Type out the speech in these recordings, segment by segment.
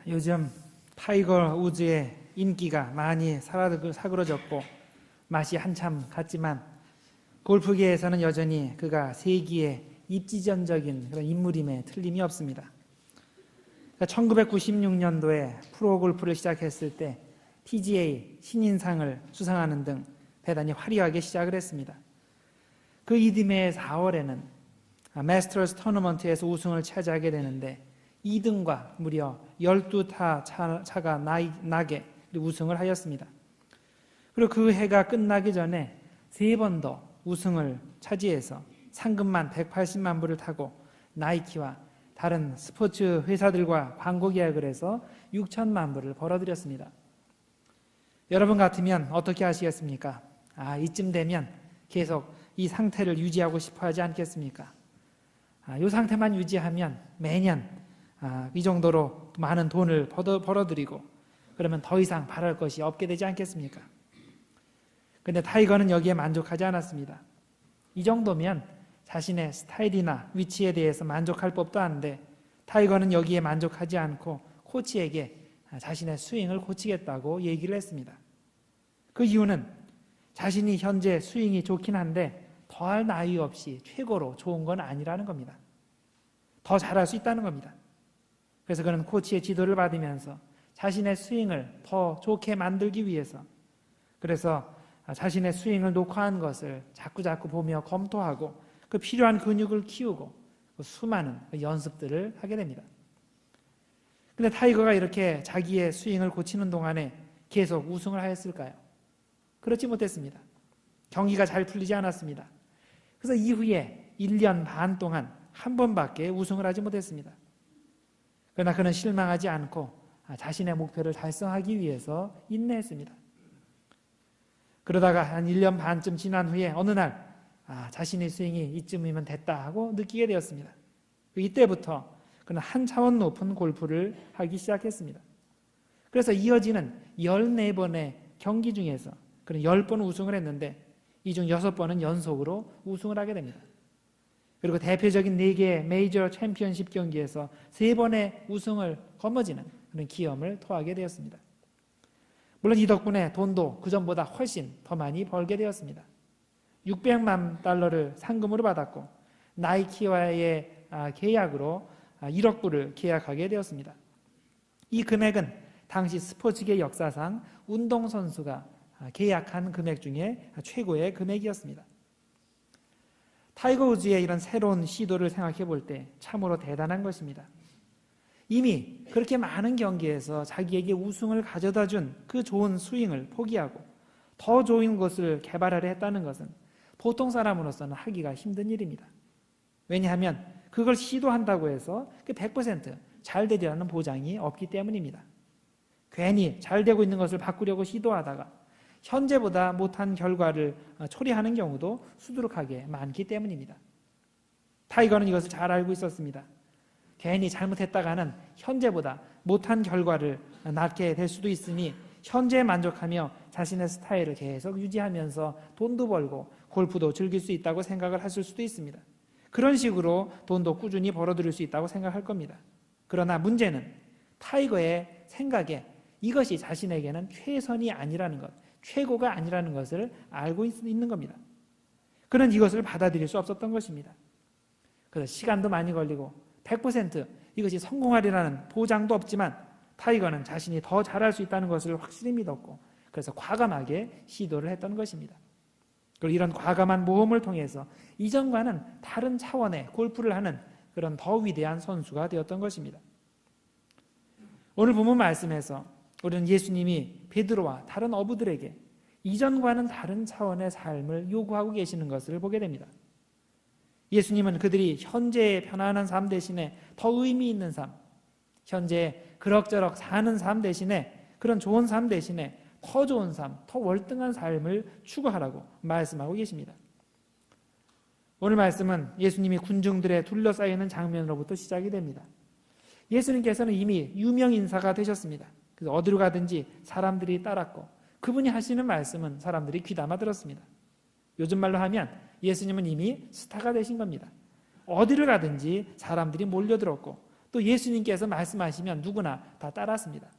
요즘 타이거 우즈의 인기가 많이 사그러졌고 맛이 한참 갔지만 골프계에서는 여전히 그가 세기의 입지전적인 그런 인물임에 틀림이 없습니다. 1996년도에 프로골프를 시작했을 때 PGA 신인상을 수상하는 등 대단히 화려하게 시작을 했습니다. 그 이듬해 4월에는 마스터스 토너먼트에서 우승을 차지하게 되는데 2등과 무려 12타 차가 나게 우승을 하였습니다. 그리고 그 해가 끝나기 전에 3번 더 우승을 차지해서 상금만 180만 불을 타고 나이키와 다른 스포츠 회사들과 광고 계약을 해서 6천만 불을 벌어들였습니다. 여러분 같으면 어떻게 하시겠습니까? 이쯤 되면 계속 이 상태를 유지하고 싶어 하지 않겠습니까? 이 상태만 유지하면 매년 이 정도로 많은 돈을 벌어들이고 그러면 더 이상 바랄 것이 없게 되지 않겠습니까? 그런데 타이거는 여기에 만족하지 않았습니다. 이 정도면 자신의 스타일이나 위치에 대해서 만족할 법도 한데 타이거는 여기에 만족하지 않고 코치에게 자신의 스윙을 고치겠다고 얘기를 했습니다. 그 이유는 자신이 현재 스윙이 좋긴 한데 더할 나위 없이 최고로 좋은 건 아니라는 겁니다. 더 잘할 수 있다는 겁니다. 그래서 그는 코치의 지도를 받으면서 자신의 스윙을 더 좋게 만들기 위해서 그래서 자신의 스윙을 녹화한 것을 자꾸자꾸 보며 검토하고 그 필요한 근육을 키우고 수많은 연습들을 하게 됩니다. 그런데 타이거가 이렇게 자기의 스윙을 고치는 동안에 계속 우승을 하였을까요? 그렇지 못했습니다. 경기가 잘 풀리지 않았습니다. 그래서 이후에 1년 반 동안 한 번밖에 우승을 하지 못했습니다. 그러나 그는 실망하지 않고 자신의 목표를 달성하기 위해서 인내했습니다. 그러다가 한 1년 반쯤 지난 후에 어느 날 자신의 스윙이 이쯤이면 됐다 하고 느끼게 되었습니다. 이때부터 그는 한 차원 높은 골프를 하기 시작했습니다. 그래서 이어지는 14번의 경기 중에서 그는 10번 우승을 했는데 이 중 6번은 연속으로 우승을 하게 됩니다. 그리고 대표적인 4개의 메이저 챔피언십 경기에서 3번의 우승을 거머쥐는 그런 기염을 토하게 되었습니다. 물론 이 덕분에 돈도 그전보다 훨씬 더 많이 벌게 되었습니다. 600만 달러를 상금으로 받았고 나이키와의 계약으로 1억 불을 계약하게 되었습니다. 이 금액은 당시 스포츠계 역사상 운동선수가 계약한 금액 중에 최고의 금액이었습니다. 타이거 우즈의 이런 새로운 시도를 생각해 볼 때 참으로 대단한 것입니다. 이미 그렇게 많은 경기에서 자기에게 우승을 가져다 준 그 좋은 스윙을 포기하고 더 좋은 것을 개발하려 했다는 것은 보통 사람으로서는 하기가 힘든 일입니다. 왜냐하면 그걸 시도한다고 해서 100% 잘 되리라는 보장이 없기 때문입니다. 괜히 잘 되고 있는 것을 바꾸려고 시도하다가 현재보다 못한 결과를 초래하는 경우도 수두룩하게 많기 때문입니다. 타이거는 이것을 잘 알고 있었습니다. 괜히 잘못했다가는 현재보다 못한 결과를 낳게 될 수도 있으니 현재에 만족하며 자신의 스타일을 계속 유지하면서 돈도 벌고 골프도 즐길 수 있다고 생각을 하실 수도 있습니다. 그런 식으로 돈도 꾸준히 벌어들일 수 있다고 생각할 겁니다. 그러나 문제는 타이거의 생각에 이것이 자신에게는 최선이 아니라는 것, 최고가 아니라는 것을 알고 있는 겁니다. 그는 이것을 받아들일 수 없었던 것입니다. 그래서 시간도 많이 걸리고 100% 이것이 성공하리라는 보장도 없지만 타이거는 자신이 더 잘할 수 있다는 것을 확실히 믿었고 그래서 과감하게 시도를 했던 것입니다. 그리고 이런 과감한 모험을 통해서 이전과는 다른 차원의 골프를 하는 그런 더 위대한 선수가 되었던 것입니다. 오늘 본문 말씀에서 우리는 예수님이 베드로와 다른 어부들에게 이전과는 다른 차원의 삶을 요구하고 계시는 것을 보게 됩니다. 예수님은 그들이 현재의 편안한 삶 대신에 더 의미 있는 삶, 현재 그럭저럭 사는 삶 대신에 그런 좋은 삶 대신에 더 좋은 삶, 더 월등한 삶을 추구하라고 말씀하고 계십니다. 오늘 말씀은 예수님이 군중들에 둘러싸여 있는 장면으로부터 시작이 됩니다. 예수님께서는 이미 유명 인사가 되셨습니다. 그래서 어디로 가든지 사람들이 따랐고 그분이 하시는 말씀은 사람들이 귀담아 들었습니다. 요즘 말로 하면 예수님은 이미 스타가 되신 겁니다. 어디를 가든지 사람들이 몰려들었고 또 또 예수님께서 말씀하시면 누구나 다 따랐습니다.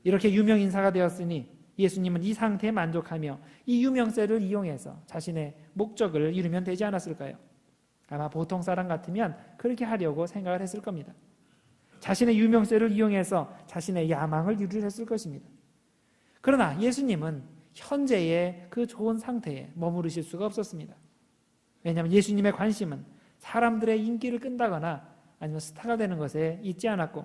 이렇게 유명 인사가 되었으니 예수님은 이 상태에 만족하며 이 유명세를 이용해서 자신의 목적을 이루면 되지 않았을까요? 아마 보통 사람 같으면 그렇게 하려고 생각을 했을 겁니다. 자신의 유명세를 이용해서 자신의 야망을 이루려 했을 것입니다. 그러나 예수님은 현재의 그 좋은 상태에 머무르실 수가 없었습니다. 왜냐하면 예수님의 관심은 사람들의 인기를 끈다거나 아니면 스타가 되는 것에 있지 않았고,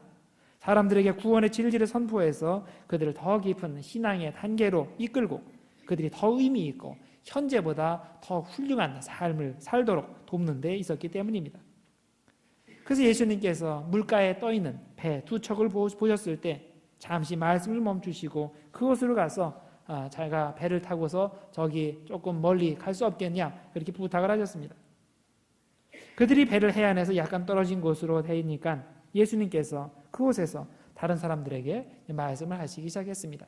사람들에게 구원의 진리를 선포해서 그들을 더 깊은 신앙의 단계로 이끌고 그들이 더 의미 있고 현재보다 더 훌륭한 삶을 살도록 돕는 데 있었기 때문입니다. 그래서 예수님께서 물가에 떠있는 배 두 척을 보셨을 때 잠시 말씀을 멈추시고 그곳으로 가서 자기가 배를 타고서 저기 조금 멀리 갈 수 없겠냐 그렇게 부탁을 하셨습니다. 그들이 배를 해안에서 약간 떨어진 곳으로 되니까 예수님께서 그곳에서 다른 사람들에게 말씀을 하시기 시작했습니다.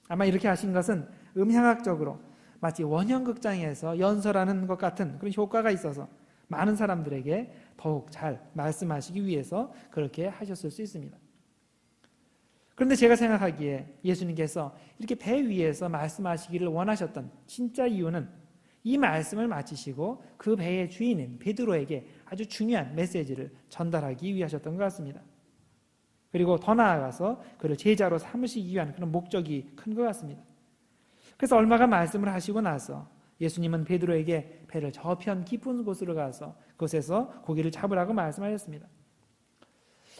아마 이렇게 하신 것은 음향학적으로 마치 원형극장에서 연설하는 것 같은 그런 효과가 있어서 많은 사람들에게 더욱 잘 말씀하시기 위해서 그렇게 하셨을 수 있습니다. 그런데 제가 생각하기에 예수님께서 이렇게 배 위에서 말씀하시기를 원하셨던 진짜 이유는 이 말씀을 마치시고 그 배의 주인인 베드로에게 아주 중요한 메시지를 전달하기 위하셨던 것 같습니다. 그리고 더 나아가서 그를 제자로 삼으시기 위한 그런 목적이 큰 것 같습니다. 그래서 얼마간 말씀을 하시고 나서 예수님은 베드로에게 배를 저편 깊은 곳으로 가서 그곳에서 고기를 잡으라고 말씀하셨습니다.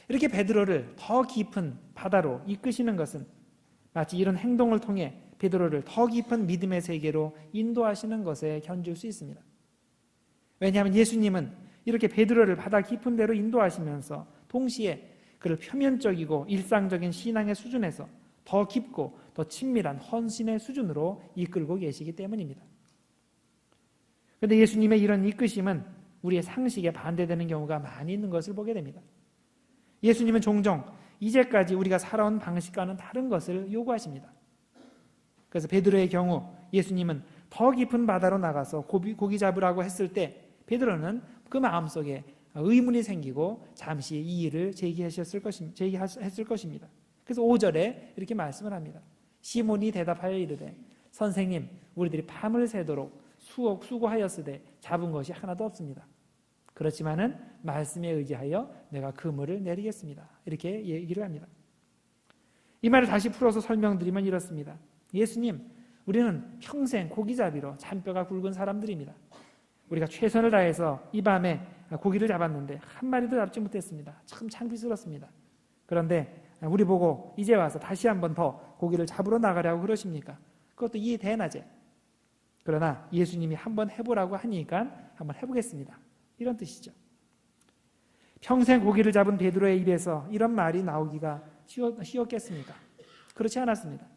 이렇게 베드로를 더 깊은 바다로 이끄시는 것은 마치 이런 행동을 통해 베드로를 더 깊은 믿음의 세계로 인도하시는 것에 견줄 수 있습니다. 왜냐하면 예수님은 이렇게 베드로를 바다 깊은 데로 인도하시면서 동시에 그를 표면적이고 일상적인 신앙의 수준에서 더 깊고 더 친밀한 헌신의 수준으로 이끌고 계시기 때문입니다. 그런데 예수님의 이런 이끄심은 우리의 상식에 반대되는 경우가 많이 있는 것을 보게 됩니다. 예수님은 종종 이제까지 우리가 살아온 방식과는 다른 것을 요구하십니다. 그래서 베드로의 경우 예수님은 더 깊은 바다로 나가서 고기 잡으라고 했을 때 베드로는 그 마음속에 의문이 생기고 잠시 이 일을 제기했을 것입니다. 그래서 5절에 이렇게 말씀을 합니다. 시몬이 대답하여 이르되 선생님 우리들이 밤을 새도록 수고하였으되 잡은 것이 하나도 없습니다. 그렇지만은 말씀에 의지하여 내가 그물을 내리겠습니다. 이렇게 얘기를 합니다. 이 말을 다시 풀어서 설명드리면 이렇습니다. 예수님, 우리는 평생 고기잡이로 잔뼈가 굵은 사람들입니다. 우리가 최선을 다해서 이 밤에 고기를 잡았는데 한 마리도 잡지 못했습니다. 참 창피스럽습니다. 그런데 우리 보고 이제 와서 다시 한 번 더 고기를 잡으러 나가려고 그러십니까? 그것도 이 대낮에. 그러나 예수님이 한번 해보라고 하니까 한번 해보겠습니다. 이런 뜻이죠. 평생 고기를 잡은 베드로의 입에서 이런 말이 나오기가 쉬웠겠습니까? 그렇지 않았습니다.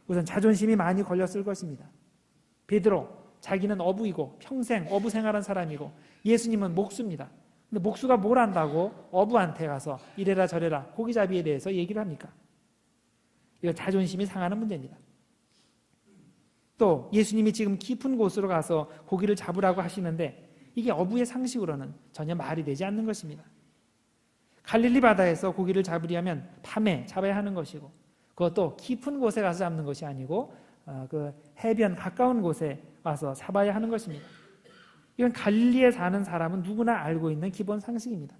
우선 자존심이 많이 걸렸을 것입니다. 베드로, 자기는 어부이고 평생 어부 생활한 사람이고 예수님은 목수입니다. 근데 목수가 뭘 안다고 어부한테 가서 이래라 저래라 고기잡이에 대해서 얘기를 합니까? 이건 자존심이 상하는 문제입니다. 또 예수님이 지금 깊은 곳으로 가서 고기를 잡으라고 하시는데 이게 어부의 상식으로는 전혀 말이 되지 않는 것입니다. 갈릴리 바다에서 고기를 잡으려면 밤에 잡아야 하는 것이고 그것도 깊은 곳에 가서 잡는 것이 아니고 그 해변 가까운 곳에 와서 잡아야 하는 것입니다. 이건 갈릴리에 사는 사람은 누구나 알고 있는 기본 상식입니다.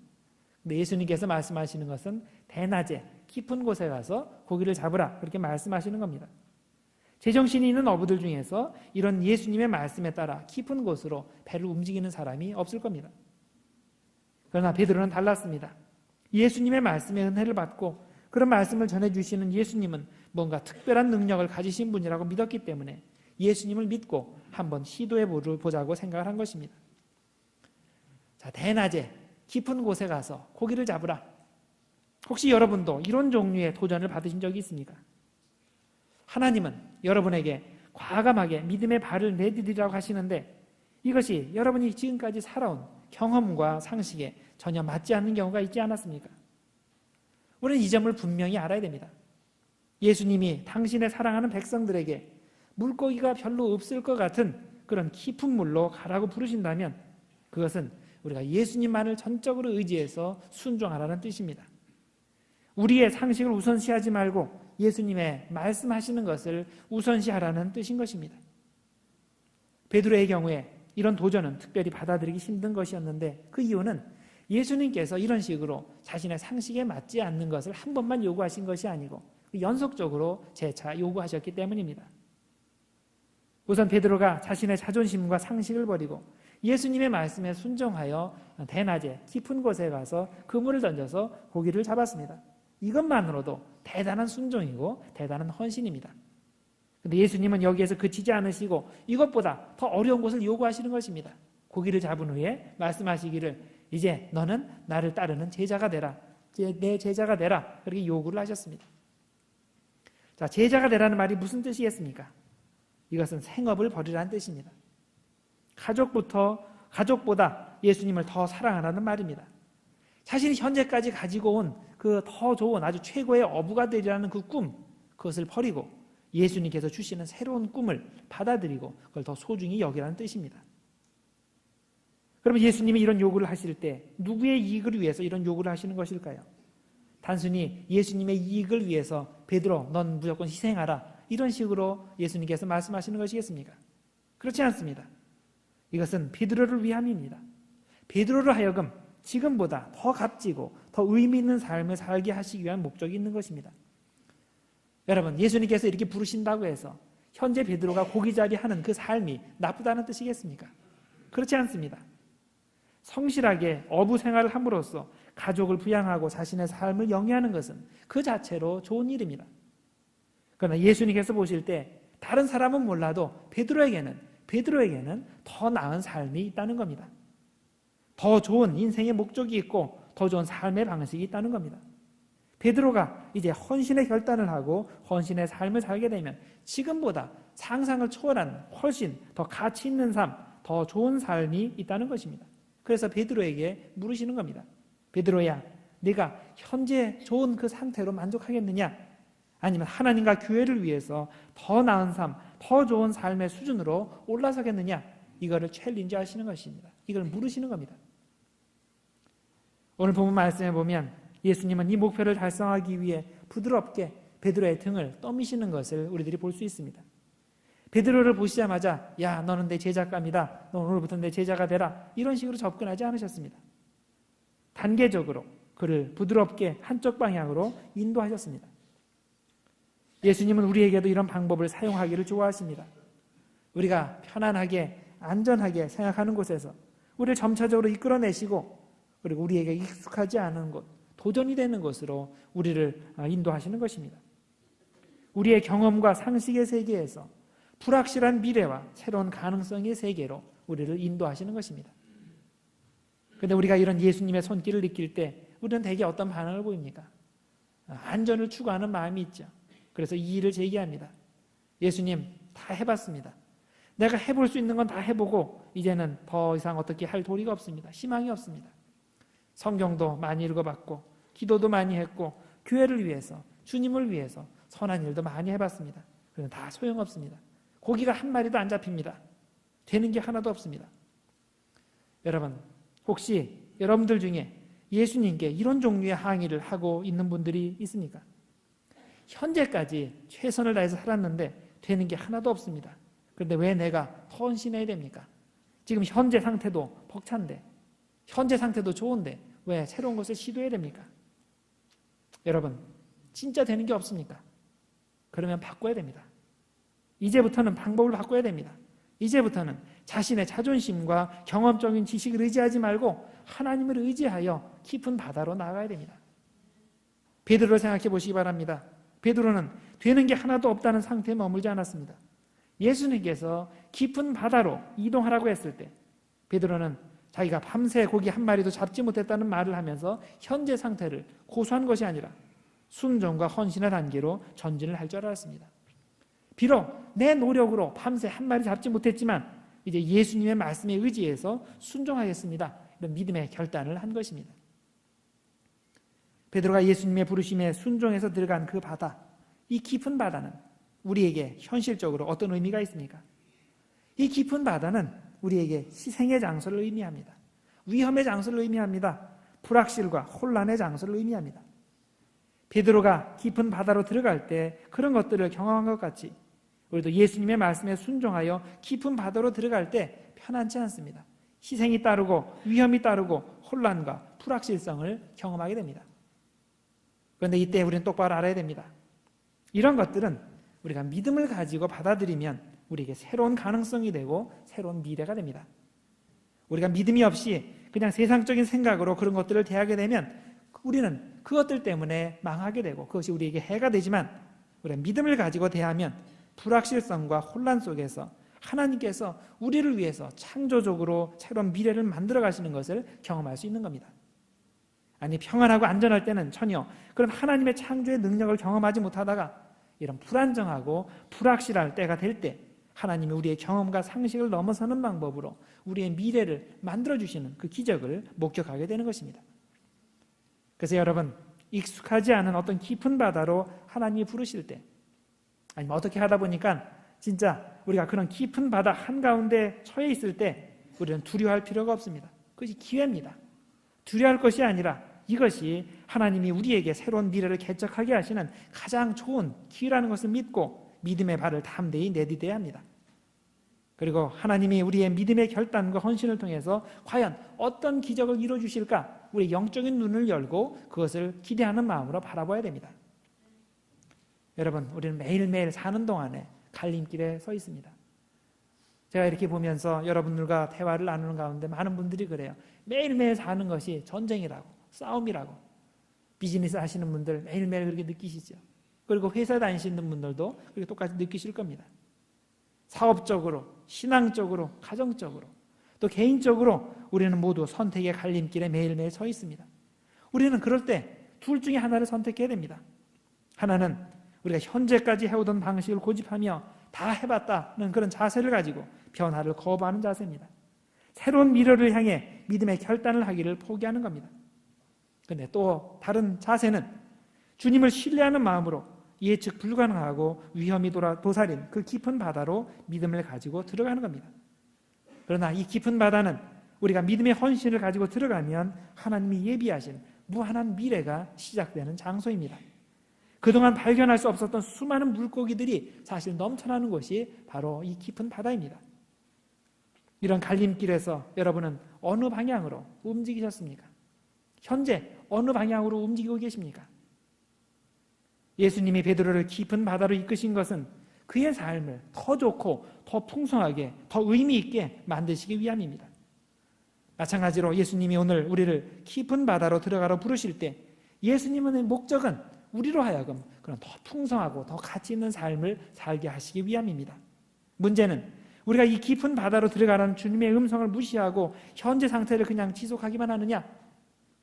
근데 예수님께서 말씀하시는 것은 대낮에 깊은 곳에 가서 고기를 잡으라 그렇게 말씀하시는 겁니다. 제정신이 있는 어부들 중에서 이런 예수님의 말씀에 따라 깊은 곳으로 배를 움직이는 사람이 없을 겁니다. 그러나 베드로는 달랐습니다. 예수님의 말씀에 은혜를 받고 그런 말씀을 전해주시는 예수님은 뭔가 특별한 능력을 가지신 분이라고 믿었기 때문에 예수님을 믿고 한번 시도해 보자고 생각을 한 것입니다. 자, 대낮에 깊은 곳에 가서 고기를 잡으라. 혹시 여러분도 이런 종류의 도전을 받으신 적이 있습니까? 하나님은 여러분에게 과감하게 믿음의 발을 내디디라고 하시는데 이것이 여러분이 지금까지 살아온 경험과 상식에 전혀 맞지 않는 경우가 있지 않았습니까? 우리는 이 점을 분명히 알아야 됩니다. 예수님이 당신의 사랑하는 백성들에게 물고기가 별로 없을 것 같은 그런 깊은 물로 가라고 부르신다면 그것은 우리가 예수님만을 전적으로 의지해서 순종하라는 뜻입니다. 우리의 상식을 우선시하지 말고 예수님의 말씀하시는 것을 우선시하라는 뜻인 것입니다. 베드로의 경우에 이런 도전은 특별히 받아들이기 힘든 것이었는데 그 이유는 예수님께서 이런 식으로 자신의 상식에 맞지 않는 것을 한 번만 요구하신 것이 아니고 연속적으로 재차 요구하셨기 때문입니다. 우선 베드로가 자신의 자존심과 상식을 버리고 예수님의 말씀에 순종하여 대낮에 깊은 곳에 가서 그물을 던져서 고기를 잡았습니다. 이것만으로도 대단한 순종이고 대단한 헌신입니다. 그런데 예수님은 여기에서 그치지 않으시고 이것보다 더 어려운 것을 요구하시는 것입니다. 고기를 잡은 후에 말씀하시기를 이제 너는 나를 따르는 제자가 되라. 내 제자가 되라. 그렇게 요구를 하셨습니다. 자, 제자가 되라는 말이 무슨 뜻이겠습니까? 이것은 생업을 버리라는 뜻입니다. 가족보다 예수님을 더 사랑하라는 말입니다. 자신이 현재까지 가지고 온 그 더 좋은 아주 최고의 어부가 되리라는 그 꿈, 그것을 버리고 예수님께서 주시는 새로운 꿈을 받아들이고 그걸 더 소중히 여기라는 뜻입니다. 그러면 예수님이 이런 요구를 하실 때 누구의 이익을 위해서 이런 요구를 하시는 것일까요? 단순히 예수님의 이익을 위해서 베드로 넌 무조건 희생하라 이런 식으로 예수님께서 말씀하시는 것이겠습니까? 그렇지 않습니다. 이것은 베드로를 위함입니다. 베드로를 하여금 지금보다 더 값지고 더 의미 있는 삶을 살게 하시기 위한 목적이 있는 것입니다. 여러분, 예수님께서 이렇게 부르신다고 해서 현재 베드로가 고기잡이 하는 그 삶이 나쁘다는 뜻이겠습니까? 그렇지 않습니다. 성실하게 어부 생활을 함으로써 가족을 부양하고 자신의 삶을 영위하는 것은 그 자체로 좋은 일입니다. 그러나 예수님께서 보실 때 다른 사람은 몰라도 베드로에게는 더 나은 삶이 있다는 겁니다. 더 좋은 인생의 목적이 있고 더 좋은 삶의 방식이 있다는 겁니다. 베드로가 이제 헌신의 결단을 하고 헌신의 삶을 살게 되면 지금보다 상상을 초월한 훨씬 더 가치 있는 삶, 더 좋은 삶이 있다는 것입니다. 그래서 베드로에게 물으시는 겁니다. 베드로야, 네가 현재 좋은 그 상태로 만족하겠느냐? 아니면 하나님과 교회를 위해서 더 나은 삶, 더 좋은 삶의 수준으로 올라서겠느냐? 이거를 챌린지 하시는 것입니다. 이걸 물으시는 겁니다. 오늘 본문 말씀에 보면 예수님은 이 목표를 달성하기 위해 부드럽게 베드로의 등을 떠미시는 것을 우리들이 볼 수 있습니다. 베드로를 보시자마자 야, 너는 내 제자감이다. 너 오늘부터 내 제자가 되라. 이런 식으로 접근하지 않으셨습니다. 단계적으로 그를 부드럽게 한쪽 방향으로 인도하셨습니다. 예수님은 우리에게도 이런 방법을 사용하기를 좋아하십니다. 우리가 편안하게 안전하게 생각하는 곳에서 우리를 점차적으로 이끌어내시고 그리고 우리에게 익숙하지 않은 곳, 도전이 되는 것으로 우리를 인도하시는 것입니다. 우리의 경험과 상식의 세계에서 불확실한 미래와 새로운 가능성의 세계로 우리를 인도하시는 것입니다. 그런데 우리가 이런 예수님의 손길을 느낄 때 우리는 대개 어떤 반응을 보입니까? 안전을 추구하는 마음이 있죠. 그래서 이 일을 제기합니다. 예수님, 다 해봤습니다. 내가 해볼 수 있는 건 다 해보고 이제는 더 이상 어떻게 할 도리가 없습니다. 희망이 없습니다. 성경도 많이 읽어봤고 기도도 많이 했고 교회를 위해서 주님을 위해서 선한 일도 많이 해봤습니다. 그런데 다 소용없습니다. 고기가 한 마리도 안 잡힙니다. 되는 게 하나도 없습니다. 여러분, 혹시 여러분들 중에 예수님께 이런 종류의 항의를 하고 있는 분들이 있습니까? 현재까지 최선을 다해서 살았는데 되는 게 하나도 없습니다. 그런데 왜 내가 더 헌신해야 됩니까? 지금 현재 상태도 벅찬데 현재 상태도 좋은데 왜 새로운 것을 시도해야 됩니까? 여러분, 진짜 되는 게 없습니까? 그러면 바꿔야 됩니다. 이제부터는 방법을 바꿔야 됩니다. 이제부터는 자신의 자존심과 경험적인 지식을 의지하지 말고 하나님을 의지하여 깊은 바다로 나가야 됩니다. 베드로를 생각해 보시기 바랍니다. 베드로는 되는 게 하나도 없다는 상태에 머물지 않았습니다. 예수님께서 깊은 바다로 이동하라고 했을 때 베드로는 자기가 밤새 고기 한 마리도 잡지 못했다는 말을 하면서 현재 상태를 고수한 것이 아니라 순종과 헌신의 단계로 전진을 할 줄 알았습니다. 비록 내 노력으로 밤새 한 마리 잡지 못했지만 이제 예수님의 말씀에 의지해서 순종하겠습니다. 이런 믿음의 결단을 한 것입니다. 베드로가 예수님의 부르심에 순종해서 들어간 그 바다, 이 깊은 바다는 우리에게 현실적으로 어떤 의미가 있습니까? 이 깊은 바다는 우리에게 희생의 장소를 의미합니다. 위험의 장소를 의미합니다. 불확실과 혼란의 장소를 의미합니다. 베드로가 깊은 바다로 들어갈 때 그런 것들을 경험한 것 같이 우리도 예수님의 말씀에 순종하여 깊은 바다로 들어갈 때 편안치 않습니다. 희생이 따르고 위험이 따르고 혼란과 불확실성을 경험하게 됩니다. 그런데 이때 우리는 똑바로 알아야 됩니다. 이런 것들은 우리가 믿음을 가지고 받아들이면 우리에게 새로운 가능성이 되고 새로운 미래가 됩니다. 우리가 믿음이 없이 그냥 세상적인 생각으로 그런 것들을 대하게 되면 우리는 그것들 때문에 망하게 되고 그것이 우리에게 해가 되지만 우리가 믿음을 가지고 대하면 불확실성과 혼란 속에서 하나님께서 우리를 위해서 창조적으로 새로운 미래를 만들어 가시는 것을 경험할 수 있는 겁니다. 아니, 평안하고 안전할 때는 전혀 그런 하나님의 창조의 능력을 경험하지 못하다가 이런 불안정하고 불확실할 때가 될 때 하나님이 우리의 경험과 상식을 넘어서는 방법으로 우리의 미래를 만들어주시는 그 기적을 목격하게 되는 것입니다. 그래서 여러분, 익숙하지 않은 어떤 깊은 바다로 하나님이 부르실 때 아니면 어떻게 하다 보니까 진짜 우리가 그런 깊은 바다 한가운데 처해 있을 때 우리는 두려워할 필요가 없습니다. 그것이 기회입니다. 두려워할 것이 아니라 이것이 하나님이 우리에게 새로운 미래를 개척하게 하시는 가장 좋은 기회라는 것을 믿고 믿음의 발을 담대히 내디뎌야 합니다. 그리고 하나님이 우리의 믿음의 결단과 헌신을 통해서 과연 어떤 기적을 이루어주실까 우리의 영적인 눈을 열고 그것을 기대하는 마음으로 바라봐야 됩니다. 여러분, 우리는 매일매일 사는 동안에 갈림길에 서 있습니다. 제가 이렇게 보면서 여러분들과 대화를 나누는 가운데 많은 분들이 그래요. 매일매일 사는 것이 전쟁이라고, 싸움이라고. 비즈니스 하시는 분들 매일매일 그렇게 느끼시죠. 그리고 회사 다니시는 분들도 그렇게 똑같이 느끼실 겁니다. 사업적으로, 신앙적으로, 가정적으로, 또 개인적으로 우리는 모두 선택의 갈림길에 매일매일 서 있습니다. 우리는 그럴 때 둘 중에 하나를 선택해야 됩니다. 하나는 우리가 현재까지 해오던 방식을 고집하며 다 해봤다는 그런 자세를 가지고 변화를 거부하는 자세입니다. 새로운 미래를 향해 믿음의 결단을 하기를 포기하는 겁니다. 그런데 또 다른 자세는 주님을 신뢰하는 마음으로 예측 불가능하고 위험이 도사린 그 깊은 바다로 믿음을 가지고 들어가는 겁니다. 그러나 이 깊은 바다는 우리가 믿음의 헌신을 가지고 들어가면 하나님이 예비하신 무한한 미래가 시작되는 장소입니다. 그동안 발견할 수 없었던 수많은 물고기들이 사실 넘쳐나는 곳이 바로 이 깊은 바다입니다. 이런 갈림길에서 여러분은 어느 방향으로 움직이셨습니까? 현재 어느 방향으로 움직이고 계십니까? 예수님이 베드로를 깊은 바다로 이끄신 것은 그의 삶을 더 좋고 더 풍성하게 더 의미 있게 만드시기 위함입니다. 마찬가지로 예수님이 오늘 우리를 깊은 바다로 들어가러 부르실 때 예수님의 목적은 우리로 하여금 그런 더 풍성하고 더 가치 있는 삶을 살게 하시기 위함입니다. 문제는 우리가 이 깊은 바다로 들어가는 주님의 음성을 무시하고 현재 상태를 그냥 지속하기만 하느냐,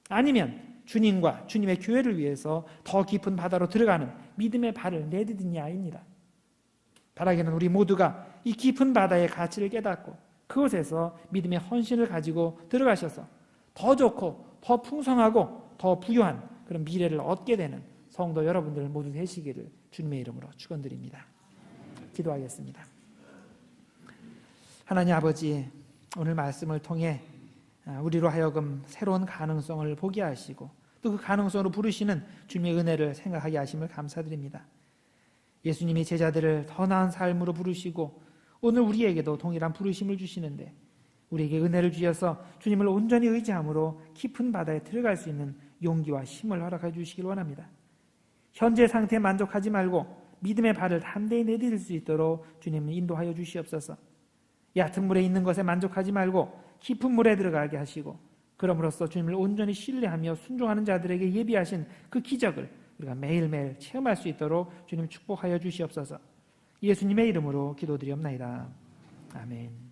아니면 주님과 주님의 교회를 위해서 더 깊은 바다로 들어가는 믿음의 발을 내디디냐입니다. 바라기는 우리 모두가 이 깊은 바다의 가치를 깨닫고 그곳에서 믿음의 헌신을 가지고 들어가셔서 더 좋고 더 풍성하고 더 부유한 그런 미래를 얻게 되는 성도 여러분들 모두 되시기를 주님의 이름으로 축원드립니다. 기도하겠습니다. 하나님 아버지, 오늘 말씀을 통해 우리로 하여금 새로운 가능성을 보게 하시고 또 그 가능성으로 부르시는 주님의 은혜를 생각하게 하심을 감사드립니다. 예수님이 제자들을 더 나은 삶으로 부르시고 오늘 우리에게도 동일한 부르심을 주시는데 우리에게 은혜를 주셔서 주님을 온전히 의지함으로 깊은 바다에 들어갈 수 있는 용기와 힘을 허락해 주시길 원합니다. 현재 상태에 만족하지 말고 믿음의 발을 담대히 내디딜 수 있도록 주님을 인도하여 주시옵소서. 얕은 물에 있는 것에 만족하지 말고 깊은 물에 들어가게 하시고 그럼으로써 주님을 온전히 신뢰하며 순종하는 자들에게 예비하신 그 기적을 우리가 매일매일 체험할 수 있도록 주님 축복하여 주시옵소서. 예수님의 이름으로 기도드리옵나이다. 아멘.